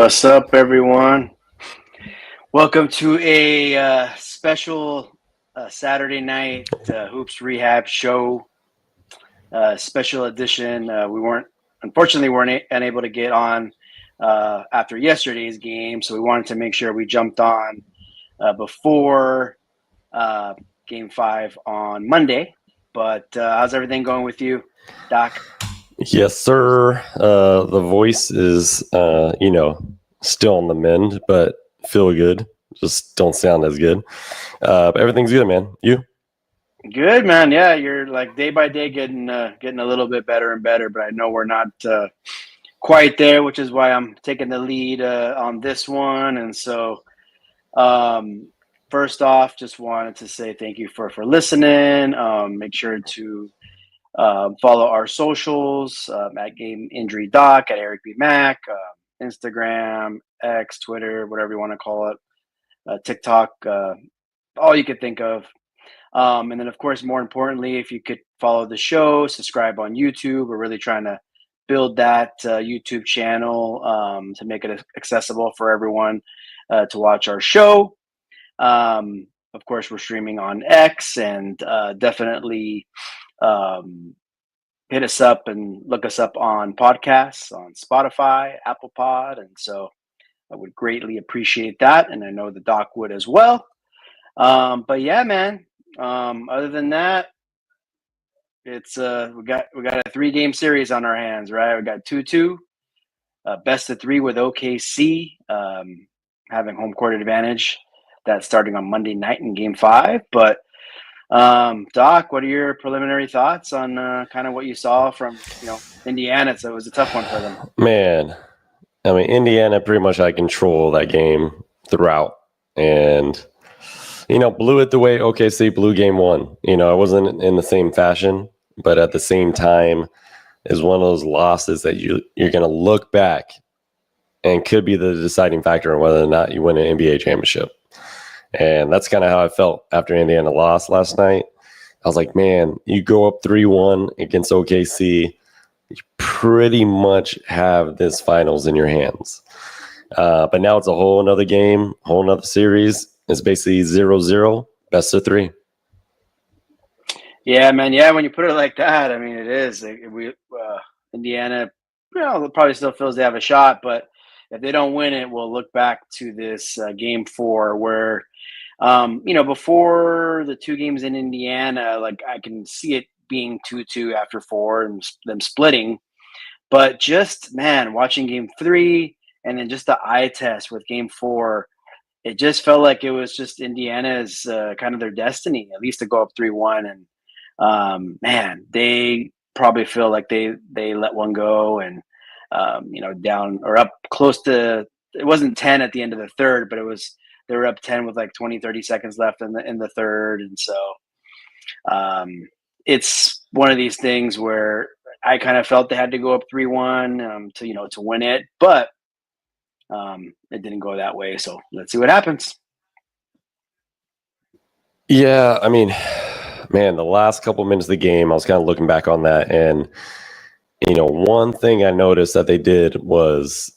What's up, everyone? Welcome to a special Saturday night Hoops Rehab show, special edition. Unfortunately, weren't unable to get on after yesterday's game, so we wanted to make sure we jumped on before Game 5 on Monday. But how's everything going with you, Doc? Yes, sir. The voice is, still on the mend, but feel good. Just don't sound as good. But everything's good, man. You? Good, man. Yeah, you're like day by day getting a little bit better and better, but I know we're not quite there, which is why I'm taking the lead on this one. And so, first off, just wanted to say thank you for listening. Make sure to follow our socials at Game Injury Doc, at Eric B. Mack, Instagram, X, Twitter, whatever you want to call it, TikTok, all you could think of. And then, of course, more importantly, if you could follow the show, subscribe on YouTube. We're really trying to build that YouTube channel to make it accessible for everyone to watch our show. Of course, we're streaming on X, and definitely hit us up and look us up on podcasts on Spotify, Apple Pod. And so I would greatly appreciate that. And I know the doc would as well. But yeah, man, other than that, it's we got a 3-game series on our hands, right? We got 2-2, best of 3 with OKC, having home court advantage. That's starting on Monday night in Game 5. But Doc, what are your preliminary thoughts on kind of what you saw from Indiana? So it was a tough one for them. Man, I mean, Indiana pretty much had control of that game throughout, and blew it the way OKC blew Game 1. It wasn't in the same fashion, but at the same time, is one of those losses that you're going to look back and could be the deciding factor on whether or not you win an NBA championship. And that's kind of how I felt after Indiana lost last night. I was like, man, you go up 3-1 against OKC, you pretty much have this finals in your hands. But now it's a whole another game, whole another series. It's basically 0-0, best of 3. Yeah, man. Yeah, when you put it like that, I mean, it is. Indiana, probably still feels they have a shot, but if they don't win it, we'll look back to this Game 4 where, before the 2 games in Indiana, like I can see it being 2-2 after 4 and them splitting. But just, man, watching Game 3 and then just the eye test with Game 4, it just felt like it was just Indiana's kind of their destiny, at least to go up 3-1. And man, they probably feel like they let one go and down or up close to, it wasn't 10 at the end of the third, but they were up 10 with like 20, 30 seconds left in the third. And so it's one of these things where I kind of felt they had to go up 3-1 to win it, but it didn't go that way. So let's see what happens. Yeah, I mean, man, the last couple minutes of the game, I was kind of looking back on that. And, one thing I noticed that they did was,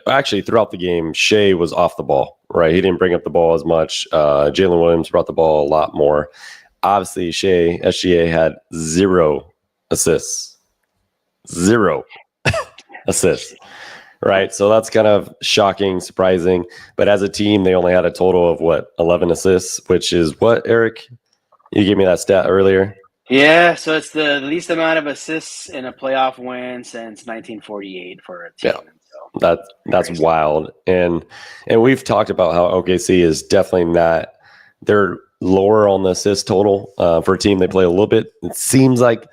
actually throughout the game, Shea was off the ball, right? He didn't bring up the ball as much. Jalen Williams brought the ball a lot more. Obviously, SGA had 0 assists. 0 assists. Right, so that's kind of shocking, surprising. But as a team, they only had a total of 11 assists, which is what, Eric? You gave me that stat earlier. Yeah, so it's the least amount of assists in a playoff win since 1948 for a team. Yeah, so that's crazy. Wild. And we've talked about how OKC is definitely not. They're lower on the assist total for a team. They play a little bit. It seems like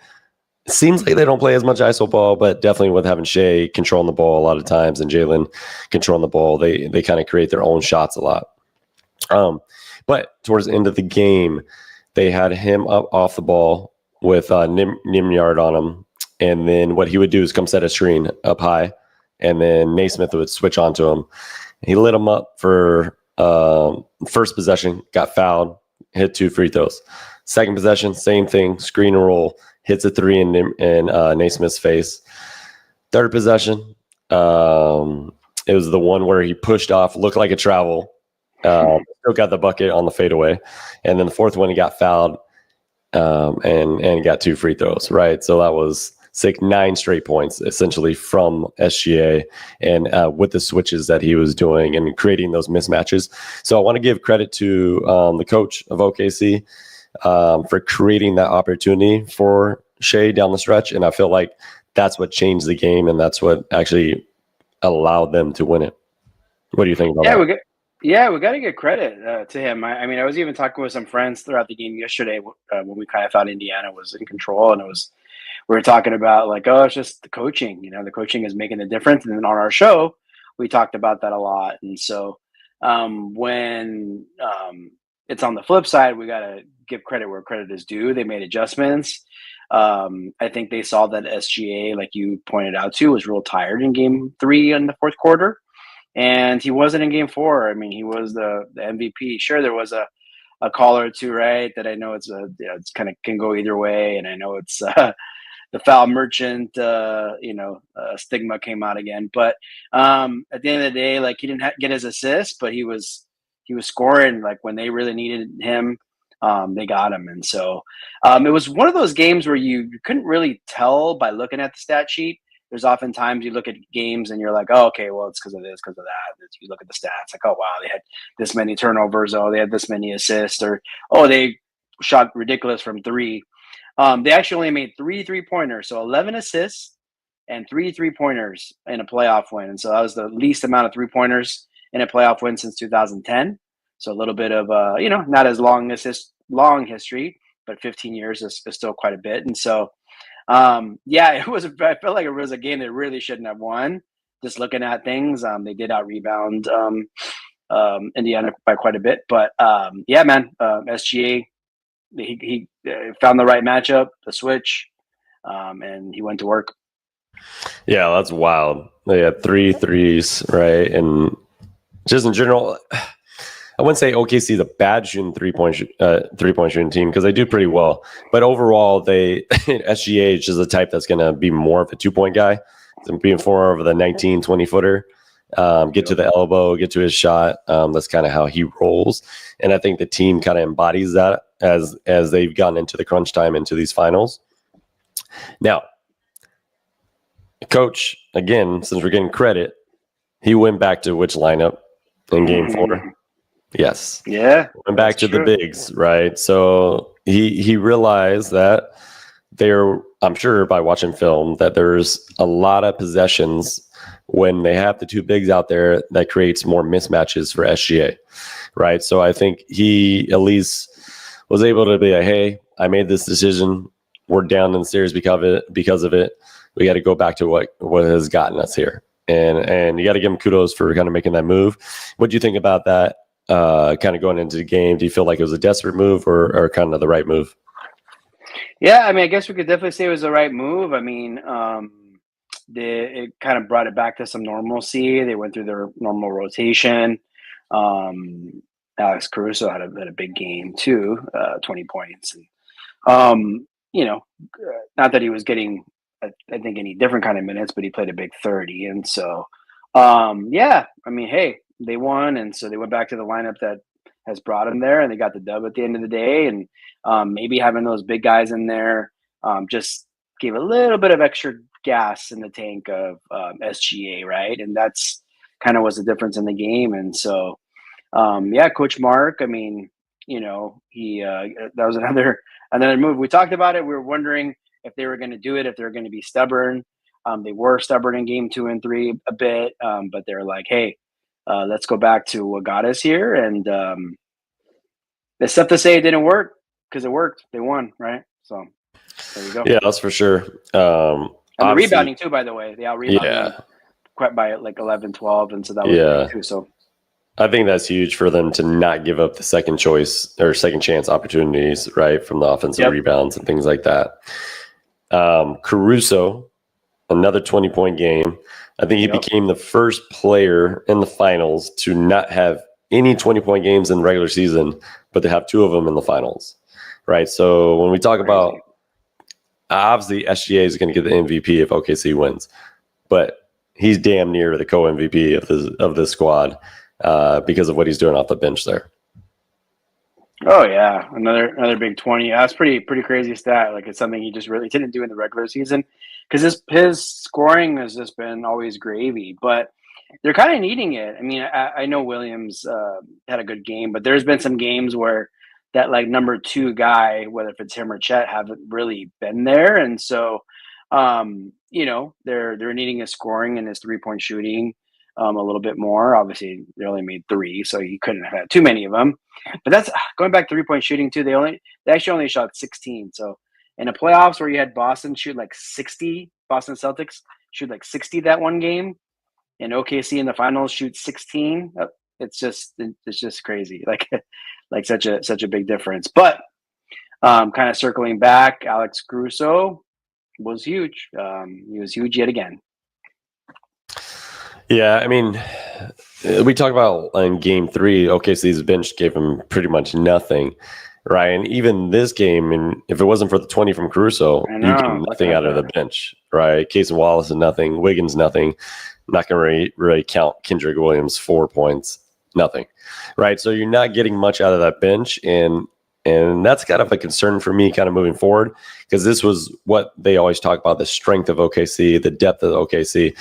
they don't play as much iso ball, but definitely with having Shea controlling the ball a lot of times and Jalen controlling the ball, they kind of create their own shots a lot. But towards the end of the game, they had him up off the ball with Nimyard on him, and then what he would do is come set a screen up high, and then Naismith would switch onto him. He lit him up for first possession, got fouled, hit 2 free throws. Second possession, same thing, screen and roll. Hits a 3 in Naismith's face. Third possession, it It was the one where he pushed off, looked like a travel, still got the bucket on the fadeaway. And then the fourth one, he got fouled and got 2 free throws, right? So that was 9 straight points essentially from SGA and with the switches that he was doing and creating those mismatches. So I want to give credit to the coach of OKC for creating that opportunity for Shea down the stretch. And I feel like that's what changed the game, and that's what actually allowed them to win it. What do you think about that? We got to give credit to him. I mean, I was even talking with some friends throughout the game yesterday when we kind of thought Indiana was in control, and we were talking about like, oh, it's just the coaching. The coaching is making the difference. And then on our show, we talked about that a lot. And so when it's on the flip side, we got to give credit where credit is due. They made adjustments. I think they saw that SGA, like you pointed out too, was real tired in game 3 in the fourth quarter. And he wasn't in game 4. I mean, he was the MVP. Sure, there was a call or two, right? That I know it's kind of can go either way. And I know it's the foul merchant, stigma came out again. But at the end of the day, like he didn't get his assist, but he was scoring like when they really needed him. They got him. And so it was one of those games where you couldn't really tell by looking at the stat sheet. There's oftentimes you look at games and you're like, oh, okay, well, it's because of this, because of that. You look at the stats like, oh, wow, they had this many turnovers. Oh, they had this many assists, or, oh, they shot ridiculous from 3. They actually only made 3 3-pointers. So 11 assists and 3 3-pointers in a playoff win. And so that was the least amount of 3-pointers in a playoff win since 2010. So a little bit of, not as long history, but 15 years is still quite a bit. And so, I felt like it was a game they really shouldn't have won. Just looking at things, they did out rebound Indiana by quite a bit. But SGA, he found the right matchup, the switch, and he went to work. Yeah, that's wild. They had 3 threes, right? And just in general, I wouldn't say OKC is a bad shooting three-point shooting team because they do pretty well. But overall, SGA is just the type that's going to be more of a 2-point guy, being more of the 19, 20-footer, get to the elbow, get to his shot. That's kind of how he rolls. And I think the team kind of embodies that as they've gotten into the crunch time into these finals. Now, coach, again, since we're getting credit, he went back to which lineup in game 4? Yes. Yeah. Went back to the bigs, right? So he realized that I'm sure by watching film, that there's a lot of possessions when they have the 2 bigs out there that creates more mismatches for SGA, right? So I think he at least was able to be like, hey, I made this decision. We're down in the series because of it. We got to go back to what has gotten us here. And you got to give him kudos for kind of making that move. What do you think about that? Kind of going into the game, do you feel like it was a desperate move or kind of the right move? Yeah, I mean, I guess we could definitely say it was the right move. I mean, it kind of brought it back to some normalcy. They went through their normal rotation. Alex Caruso had a big game too, 20 points. And, not that he was getting, I think, any different kind of minutes, but he played a big 30. And so, I mean, hey, they won, and so they went back to the lineup that has brought them there, and they got the dub at the end of the day. And maybe having those big guys in there just gave a little bit of extra gas in the tank of SGA, right? And that's kind of was the difference in the game. And so, Coach Mark, I mean, he that was another move. We talked about it. We were wondering if they were going to do it, if they were going to be stubborn. They were stubborn in game 2 and 3 a bit, but they're like, hey, let's go back to what got us here. And it's tough to say it didn't work because it worked. They won, right? So there you go. Yeah, that's for sure. And the rebounding too, by the way. They out-rebounded quite by like 11, 12. And so that was great too. So I think that's huge for them to not give up the second choice or second chance opportunities, right, from the offensive rebounds and things like that. Caruso, another 20-point game. I think he became the first player in the finals to not have any 20-point games in regular season, but to have 2 of them in the finals, right? So when we talk about, obviously SGA is going to get the MVP if OKC wins, but he's damn near the co-MVP of this squad because of what he's doing off the bench there. Oh yeah, another big 20. That's pretty crazy stat. Like it's something he just really didn't do in the regular season because his scoring has just been always gravy. But they're kind of needing it. I mean, I know Williams had a good game, but there's been some games where that like number 2 guy, whether if it's him or Chet, haven't really been there, and so they're needing his scoring and his 3-point shooting a little bit more. Obviously, they only made 3, so you couldn't have had too many of them. But that's going back to 3-point shooting too. They actually only shot 16. So in the playoffs where you had Boston shoot like 60, Boston Celtics shoot like 60 that one game, and OKC in the finals shoot 16. It's just crazy. Like such a big difference. But kind of circling back, Alex Caruso was huge. He was huge yet again. Yeah, I mean, we talk about in game 3, OKC's bench gave him pretty much nothing, right? And even this game, and if it wasn't for the 20 from Caruso, you get nothing out of the bench, right? Casey Wallace is nothing, Wiggins nothing. I'm not going to really count Kendrick Williams 4 points, nothing, right? So you're not getting much out of that bench, and that's kind of a concern for me kind of moving forward, because this was what they always talk about, the strength of OKC, the depth of OKC.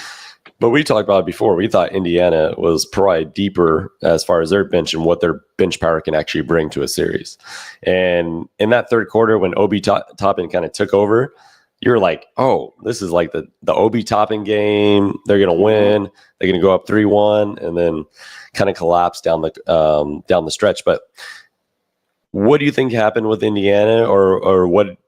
But we talked about it before. We thought Indiana was probably deeper as far as their bench and what their bench power can actually bring to a series. And in that third quarter, when Obi Toppin kind of took over, you're like, oh, this is like the Obi Toppin game. They're going to win. They're going to go up 3-1 and then kind of collapse down the stretch. But what do you think happened with Indiana, or what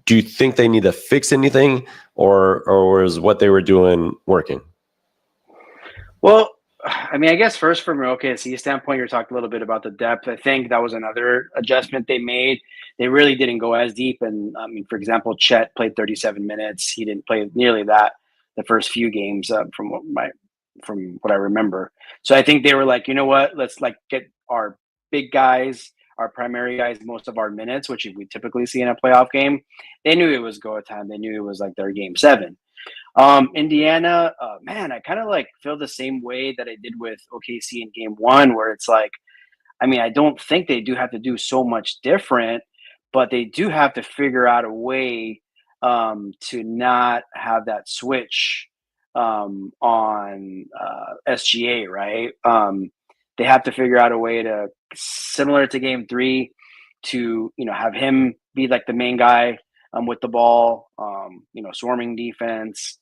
do you think they need to fix anything, or is what they were doing working? Well, I mean, I guess first from an OKC standpoint, you're talking a little bit about the depth. I think that was another adjustment they made. They really didn't go as deep. And I mean, for example, Chet played 37 minutes. He didn't play nearly that the first few games from what I remember. So I think they were like, you know what, let's like get our big guys, our primary guys, most of our minutes, which we typically see in a playoff game. They knew it was go time. They knew it was like their game 7. Indiana, man, I kind of like feel the same way that I did with OKC in game 1, where it's like, I mean, I don't think they do have to do so much different, but they do have to figure out a way to not have that switch on SGA, right? They have to figure out a way to, similar to game 3, to, have him be like the main guy with the ball, swarming defense,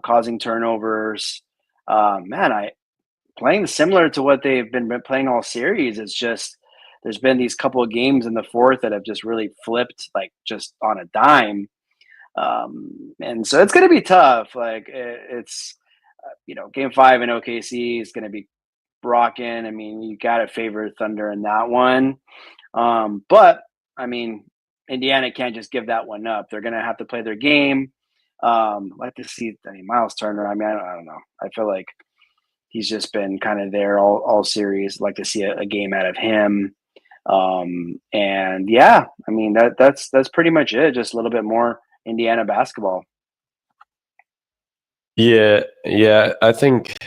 causing turnovers. Playing similar to what they've been playing all series. It's just there's been these couple of games in the fourth that have just really flipped, like just on a dime. And so it's going to be tough. Like it's game 5 in OKC is going to be rocking. I mean, you got to favor Thunder in that one. But I mean, Indiana can't just give that one up. They're going to have to play their game. Like to see, Miles Turner. I mean, I don't know. I feel like he's just been kind of there all series. Like to see a game out of him. And yeah, I mean, that's pretty much it. Just a little bit more Indiana basketball. Yeah. I think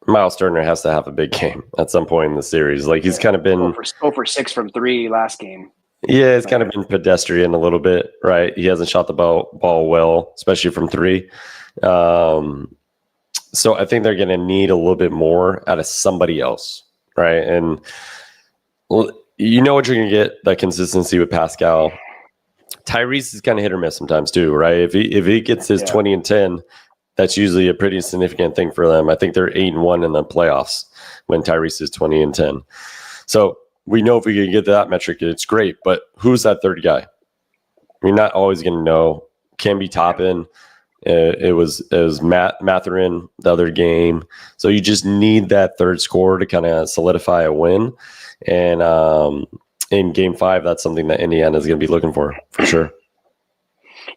Miles Turner has to have a big game at some point in the series. Like he's kind of been 0 for 6 from 3 last game. Yeah, it's kind of been pedestrian a little bit, right? He hasn't shot the ball well, especially from 3. So I think they're going to need a little bit more out of somebody else, right? And you know what you're going to get, that consistency with Pascal. Tyrese is kind of hit or miss sometimes too, right? If he gets his 20 and 10, that's usually a pretty significant thing for them. I think they're 8-1 in the playoffs when Tyrese is 20 and 10. So we know if we can get that metric, it's great. But who's that third guy? You're not always going to know. Can be Toppin. It was Mathurin the other game. So you just need that third scorer to kind of solidify a win. And in game 5, that's something that Indiana is going to be looking for sure.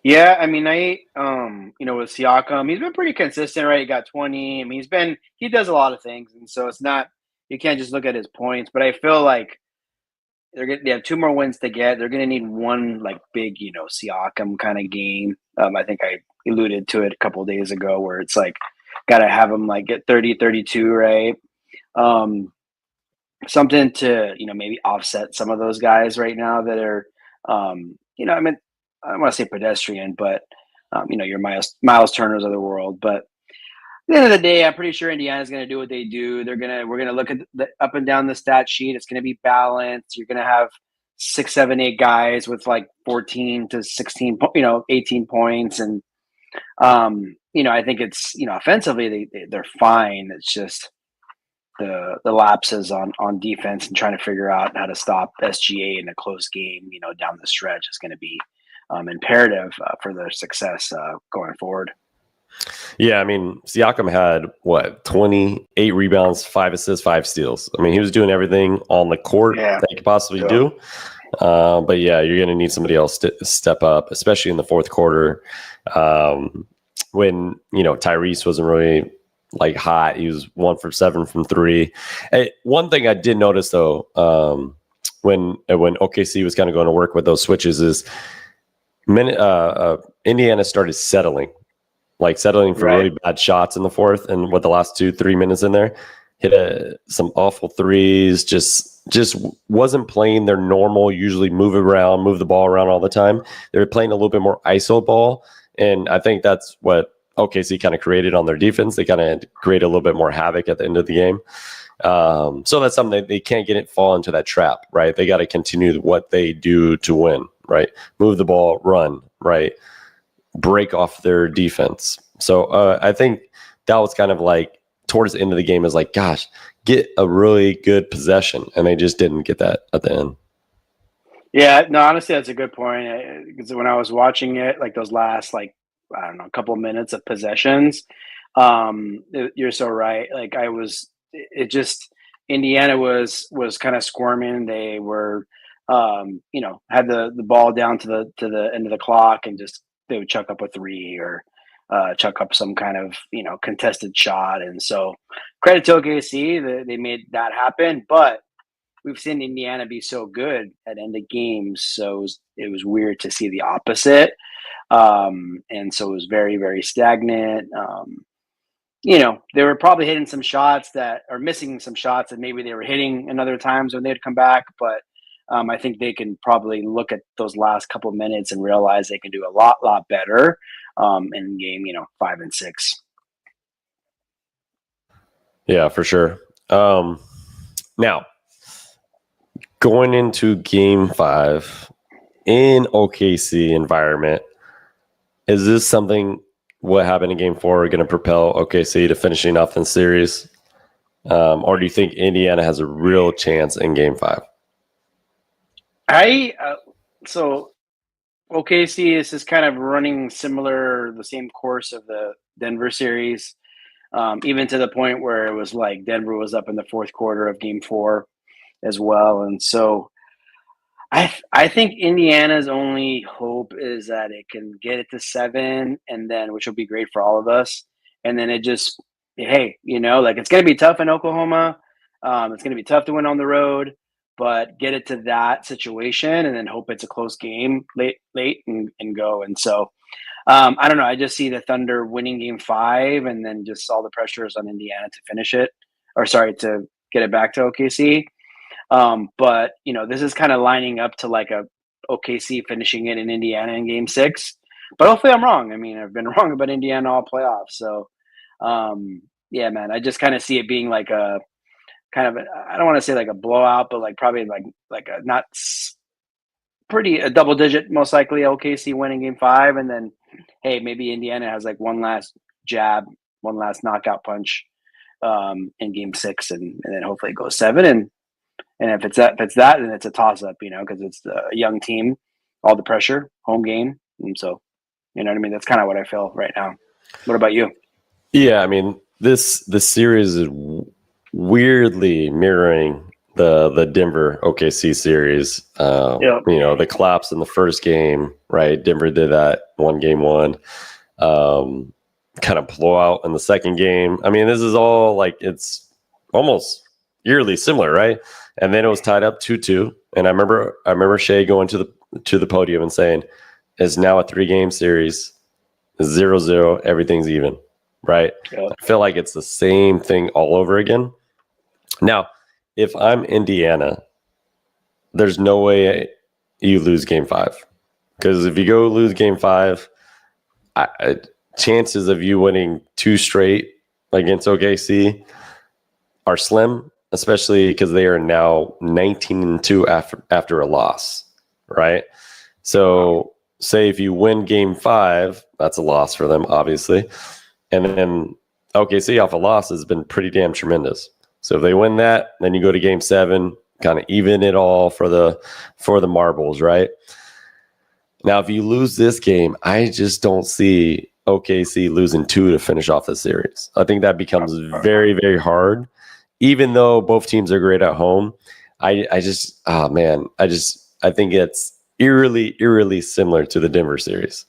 Yeah, I mean, with Siakam, he's been pretty consistent, right? He got 20. I mean, he does a lot of things, and so it's not, you can't just look at his points. But I feel like they have 2 more wins to get. They're going to need one like big, Siakam kind of game. I think I alluded to it a couple of days ago, where it's like got to have them like get 30, 32, right? Um, Something to, maybe offset some of those guys right now that are, I mean, I don't want to say pedestrian, but, your Miles Turners of the world. But at the end of the day, I'm pretty sure Indiana's going to do what they do. We're going to look at the up and down the stat sheet. It's going to be balanced. You're going to have 6, 7, 8 guys with like 14 to 16, 18 points. And, I think it's, offensively, they're fine. It's just the lapses on defense and trying to figure out how to stop SGA in a close game, down the stretch is going to be imperative for their success going forward. Yeah, I mean, Siakam had 28 rebounds, 5 assists, 5 steals. I mean, he was doing everything on the court that he could possibly do. But yeah, you're going to need somebody else to step up, especially in the fourth quarter. When, Tyrese wasn't really like hot. He was 1 for 7 from 3. One thing I did notice though, when OKC was kind of going to work with those switches is Indiana started settling for really bad shots in the fourth, and the last 2-3 minutes in there, hit some awful threes. Just wasn't playing their normal, usually move the ball around all the time. They were playing a little bit more ISO ball, and I think that's what OKC kind of created on their defense. They kind of create a little bit more havoc at the end of the game. So that's something they can't fall into that trap, right? They got to continue what they do to win, right? Move the ball, run, right? Break off their defense. So I think that was kind of like towards the end of the game is like, gosh, get a really good possession. And they just didn't get that at the end. Yeah, no, honestly, that's a good point. Because when I was watching it, like those last, like, I don't know, a couple of minutes of possessions, you're so right. Like Indiana was kind of squirming. They were, had the ball down to the end of the clock, and just they would chuck up a 3 or chuck up some kind of contested shot. And so credit to OKC, they made that happen. But we've seen Indiana be so good at end of games, so it was weird to see the opposite. And so it was very, very stagnant. They were probably hitting some shots missing some shots that maybe they were hitting in other times when they'd come back. But I think they can probably look at those last couple of minutes and realize they can do a lot better in game, 5 and 6. Yeah, for sure. Now, going into game 5 in OKC environment, is this something what happened in game 4 going to propel OKC to finishing off the series? Or do you think Indiana has a real chance in game 5? So OKC is just kind of running the same course of the Denver series, even to the point where it was like Denver was up in the fourth quarter of game 4 as well. And so I think Indiana's only hope is that it can get it to 7, and then, which will be great for all of us. And then it just, hey, like it's going to be tough in Oklahoma. It's going to be tough to win on the road, but get it to that situation and then hope it's a close game late and go. And so I don't know. I just see the Thunder winning game 5, and then just all the pressure is on Indiana to finish it, to get it back to OKC. But this is kind of lining up to like a OKC finishing it in Indiana in game 6, but hopefully I'm wrong. I mean, I've been wrong about Indiana all playoffs. So, yeah, man, I just kind of see it being like a kind of, I don't want to say like a blowout, but like probably like a not pretty a double digit, most likely OKC winning game 5. And then, hey, maybe Indiana has like one last jab, one last knockout punch in game 6. And then hopefully it goes 7. And if it's that, then it's a toss up, because it's a young team, all the pressure, home game. And so, you know what I mean? That's kind of what I feel right now. What about you? Yeah, I mean, the series is weirdly mirroring the Denver OKC series. Yep. The collapse in the first game, right? Denver did that game 1. Kind of blowout in the second game. I mean, this is all like, it's almost eerily similar, right? And then it was tied up 2-2. And I remember Shea going to the podium and saying, "It's now a 3-game series, 0-0, everything's even." right? Yep. I feel like it's the same thing all over again. Now, if I'm Indiana, there's no way you lose game 5. Because if you go lose game 5, chances of you winning 2 straight against OKC are slim, especially because they are now 19-2 after a loss, right? So say if you win game 5, that's a loss for them, obviously. And then OKC off a loss has been pretty damn tremendous. So if they win that, then you go to game 7, kind of even it all for the marbles, right? Now, if you lose this game, I just don't see OKC losing 2 to finish off the series. I think that becomes very, very hard. Even though both teams are great at home, I think it's eerily similar to the Denver series.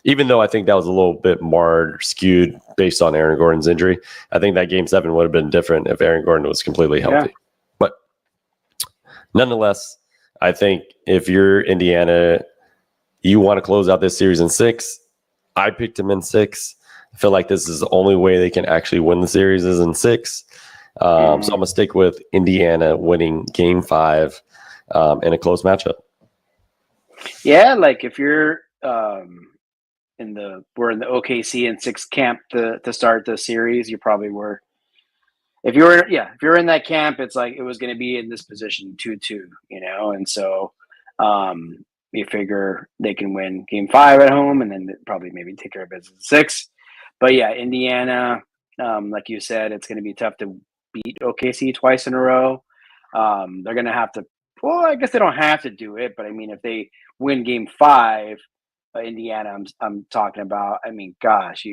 Even though I think that was a little bit marred, skewed based on Aaron Gordon's injury. I think that game 7 would have been different if Aaron Gordon was completely healthy. Yeah. But nonetheless, I think if you're Indiana, you want to close out this series in 6. I picked them in 6. I feel like this is the only way they can actually win the series is in 6. So I'm going to stick with Indiana winning game 5 in a close matchup. Yeah, like if you're we're in the OKC and 6 camp to start the series, you probably were. If you're in that camp, it's like it was going to be in this position 2-2, and so you figure they can win game 5 at home and then probably maybe take care of business in 6. But yeah, Indiana, like you said, it's going to be tough to beat OKC twice in a row. They're going to have to. Well, I guess they don't have to do it, but I mean, if they win game 5, Indiana, I'm talking about. I mean, gosh,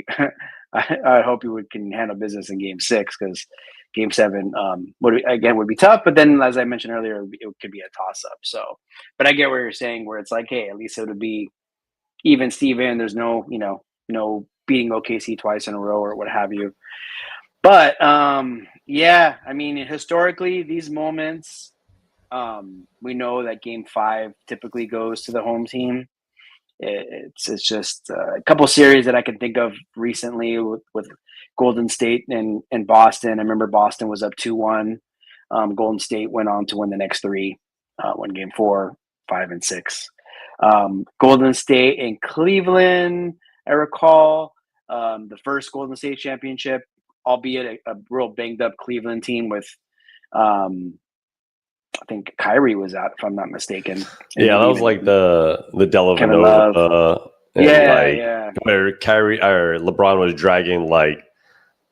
I hope you can handle business in game 6 because game 7 would be tough. But then, as I mentioned earlier, it could be a toss up. So, but I get what you're saying, where it's like, hey, at least it would be even Steven. There's no beating OKC twice in a row or what have you. But yeah, I mean, historically, these moments, we know that game 5 typically goes to the home team. It's just a couple series that I can think of recently with Golden State and Boston. I remember Boston was up 2-1. Golden State went on to win the next 3, won game 4, 5, and 6. Golden State and Cleveland, I recall, the first Golden State championship, albeit a real banged up Cleveland team with I think Kyrie was out, if I'm not mistaken. Yeah, that was like the Dellavedova. Where Kyrie or LeBron was dragging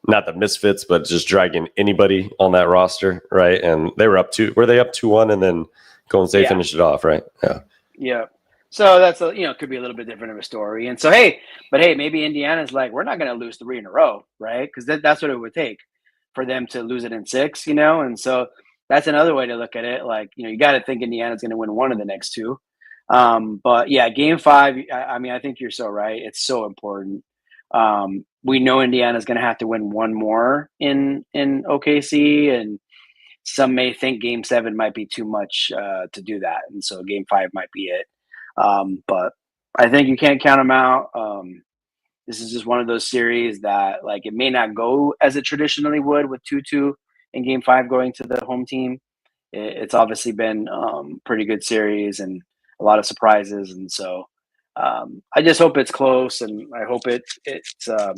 not the misfits, but just dragging anybody on that roster, right? And they were up 2-1, and then Golden State finished it off, right? Yeah. Yeah. So that's could be a little bit different of a story. And so maybe Indiana's like, we're not going to lose 3 in a row, right? Because that's what it would take for them to lose it in 6, and so. That's another way to look at it. Like, you got to think Indiana's going to win 1 of the next 2. But yeah, game 5, I mean, I think you're so right. It's so important. We know Indiana's going to have to win 1 more in OKC, and some may think game 7 might be too much to do that. And so game 5 might be it. But I think you can't count them out. This is just one of those series that it may not go as it traditionally would with 2-2. In game 5 going to the home team. It's obviously been pretty good series and a lot of surprises. And so I just hope it's close, and I hope it's a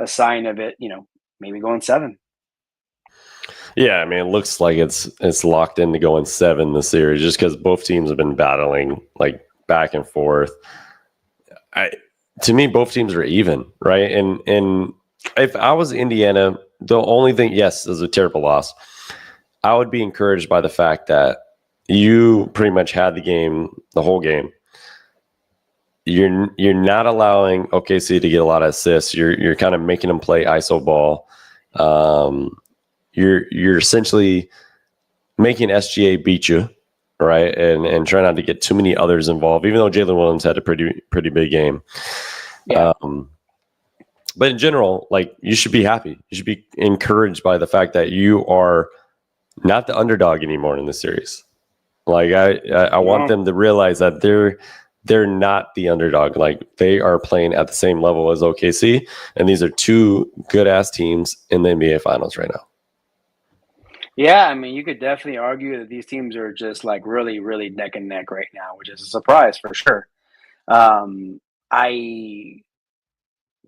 sign of it, maybe going 7. Yeah, I mean, it looks like it's locked in to go in 7 this series just because both teams have been battling back and forth. To me, both teams are even, right? And if I was Indiana, the only thing, yes, is a terrible loss. I would be encouraged by the fact that you pretty much had the whole game. You're not allowing OKC to get a lot of assists. You're kind of making them play ISO ball. You're essentially making SGA beat you, right? And try not to get too many others involved. Even though Jalen Williams had a pretty big game. Yeah. But in general, you should be happy. You should be encouraged by the fact that you are not the underdog anymore in the series. I want them to realize that they're not the underdog. Like, they are playing at the same level as OKC, and these are two good ass teams in the NBA Finals right now. Yeah, I mean, you could definitely argue that these teams are just like really, really neck and neck right now, which is a surprise for sure. I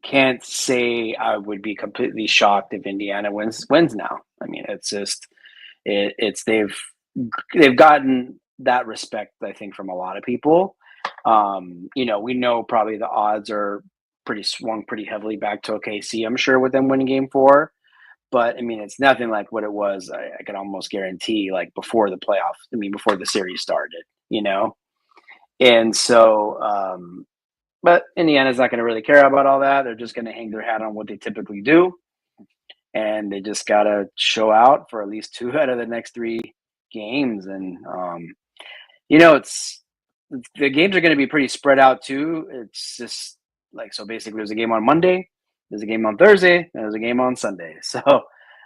can't say I would be completely shocked if Indiana wins now. I mean, it's just it's they've gotten that respect, I think, from a lot of people. We know probably the odds are swung pretty heavily back to OKC, I'm sure, with them winning game four. But I mean, it's nothing like what it was. I can almost guarantee, like before the playoffs. I mean, before the series started, And so, but Indiana's not going to really care about all that. They're just going to hang their hat on what they typically do, and they just got to show out for at least two out of the next three games. And it's the games are going to be pretty spread out too. It's just like, so basically, there's a game on Monday, there's a game on Thursday, and there's a game on Sunday. So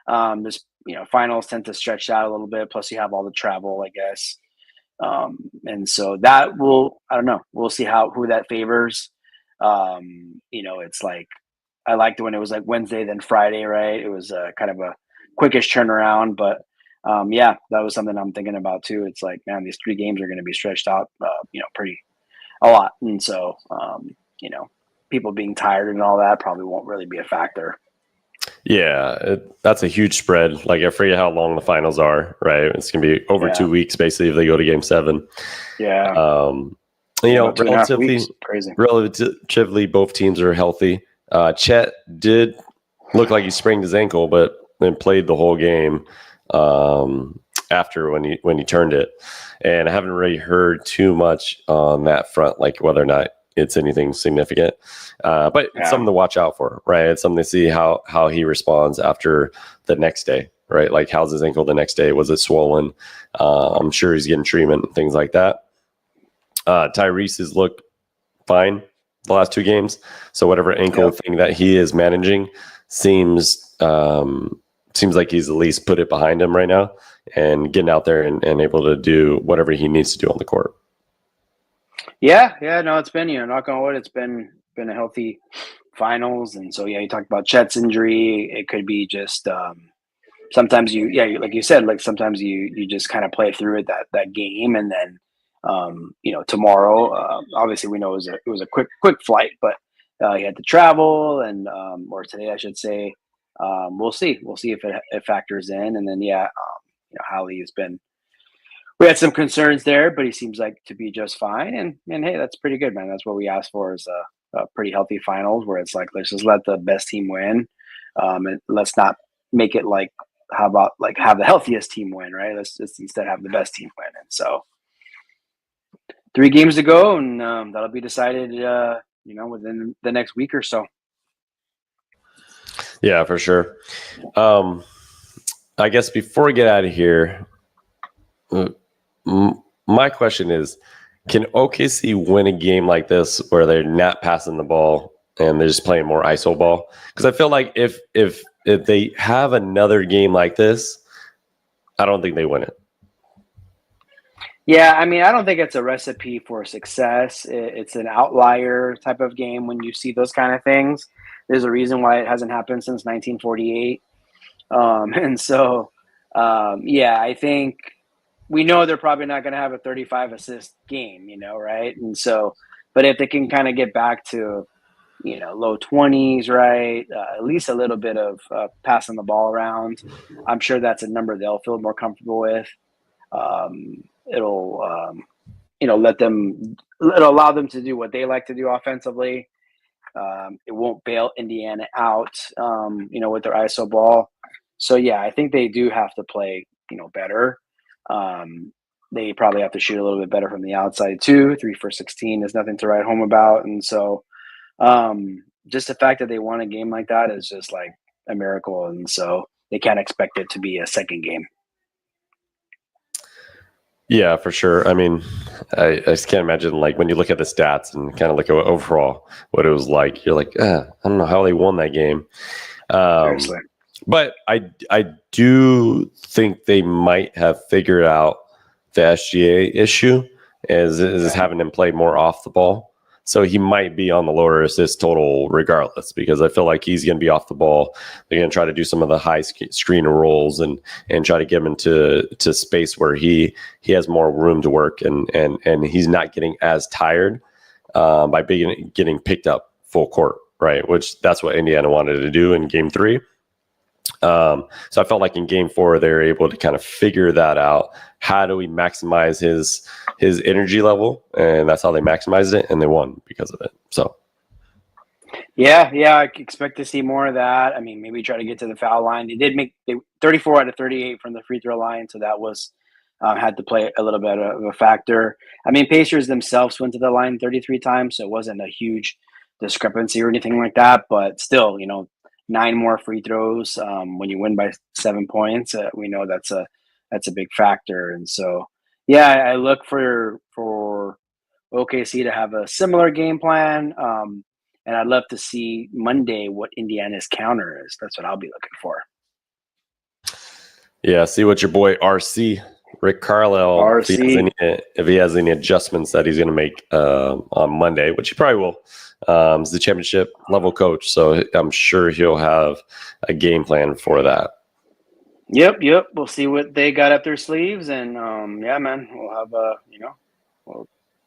there's finals tend to stretch out a little bit. Plus, you have all the travel, I guess. And so that I don't know. We'll see who that favors. It's like, I liked when it was like Wednesday, then Friday, right? It was kind of a quickish turnaround, but yeah, that was something I'm thinking about too. It's like, man, these three games are going to be stretched out, pretty a lot. And so, people being tired and all that probably won't really be a factor. Yeah, that's a huge spread. Like, I forget how long the finals are, right? It's going to be over 2 weeks, basically, if they go to game 7. Yeah. Relatively, both teams are healthy. Chet did look like he sprained his ankle, but then played the whole game after when he turned it. And I haven't really heard too much on that front, like whether or not it's anything significant. But it's something to watch out for, right? It's something to see how he responds after the next day, right? Like, how's his ankle the next day? Was it swollen? I'm sure he's getting treatment and things like that. Tyrese has looked fine the last 2 games. So whatever ankle thing that he is managing seems like he's at least put it behind him right now and getting out there and able to do whatever he needs to do on the court. Yeah, no, it's been, knock on wood, it's been a healthy finals. And so, you talked about Chet's injury. It could be just sometimes like you said, like sometimes you just kind of play through it that game, and then tomorrow, obviously we know it was a quick flight, but he had to travel, and or today I should say. We'll see if it factors in, and then Hallie has been. We had some concerns there, but he seems like to be just fine. And hey, that's pretty good, man. That's what we asked for, is a pretty healthy finals, where it's like, let's just let the best team win, and let's not make it like, how about like have the healthiest team win, right? Let's just instead have the best team win. And so 3 games to go, and that'll be decided, within the next week or so. Yeah, for sure. I guess before we get out of here, my question is, can OKC win a game like this where they're not passing the ball and they're just playing more ISO ball? Because I feel like if they have another game like this, I don't think they win it. Yeah, I mean, I don't think it's a recipe for success. It's an outlier type of game when you see those kind of things. There's a reason why it hasn't happened since 1948. And so, I think we know they're probably not going to have a 35 assist game, right? And so, but if they can kind of get back to, low 20s, right? At least a little bit of passing the ball around, I'm sure that's a number they'll feel more comfortable with. It'll allow them to do what they like to do offensively. It won't bail Indiana out, with their ISO ball. So I think they do have to play, better. They probably have to shoot a little bit better from the outside too. 3 for 16 is nothing to write home about. And so, just the fact that they won a game like that is just like a miracle. And so they can't expect it to be a second game. Yeah, for sure. I mean, I just can't imagine, like, when you look at the stats and kind of look at overall what it was like, you're like, I don't know how they won that game. Seriously. But I do think they might have figured out the SGA issue, is having him play more off the ball. So he might be on the lower assist total regardless, because I feel like he's going to be off the ball. They're going to try to do some of the high screen rolls and try to get him into space where he has more room to work, and he's not getting as tired by getting picked up full court, right? Which that's what Indiana wanted to do in Game 3. So I felt like in Game 4 they were able to kind of figure that out. How do we maximize his energy level? And that's how they maximized it, and they won because of it. So yeah, I expect to see more of that. I mean, maybe try to get to the foul line. They did make 34 out of 38 from the free throw line, so that was had to play a little bit of a factor. I mean, Pacers themselves went to the line 33 times, so it wasn't a huge discrepancy or anything like that. But still, 9 more free throws when you win by 7 points. We know that's a big factor, and so yeah, I look for OKC to have a similar game plan, and I'd love to see Monday what Indiana's counter is. That's what I'll be looking for. Yeah, see what your boy RC Rick Carlisle if he has any adjustments that he's going to make on Monday, which he probably will. He's the championship level coach, so I'm sure he'll have a game plan for that. Yep. We'll see what they got up their sleeves, and yeah, man, we'll have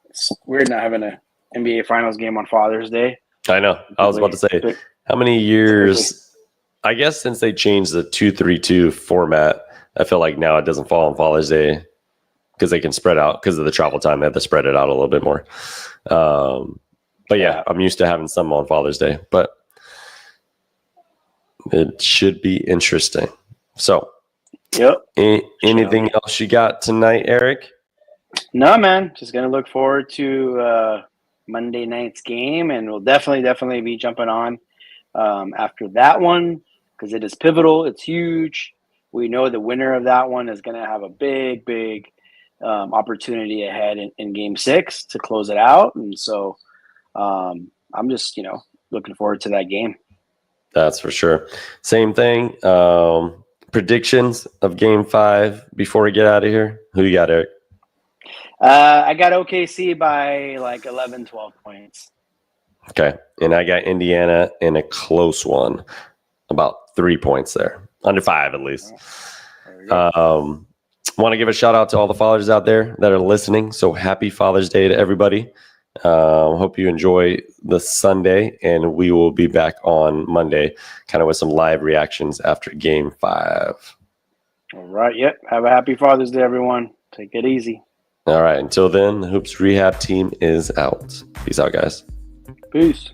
it's weird not having an NBA Finals game on Father's Day. I know. I was about to say, how many years? I guess since they changed the 2-3-2 format, I feel like now it doesn't fall on Father's Day because they can spread out because of the travel time. They have to spread it out a little bit more. But yeah, I'm used to having some on Father's Day, but it should be interesting. So, yep. Anything else you got tonight, Eric? No, man. Just gonna look forward to Monday night's game, and we'll definitely be jumping on after that one because it is pivotal. It's huge. We know the winner of that one is going to have a big opportunity ahead in Game 6 to close it out, and so I'm just looking forward to that game. That's for sure. Same thing. Predictions of Game 5 before we get out of here. Who you got, Eric? I got OKC by like 11, 12 points. Okay. And I got Indiana in a close one, about 3 points there, under 5 at least. Want to give a shout out to all the fathers out there that are listening. So happy Father's Day to everybody. Hope you enjoy the Sunday, and we will be back on Monday kind of with some live reactions after Game 5. All right. Yep. Have a happy Father's Day, everyone. Take it easy. All right. Until then, the Hoops Rehab team is out. Peace out, guys. Peace.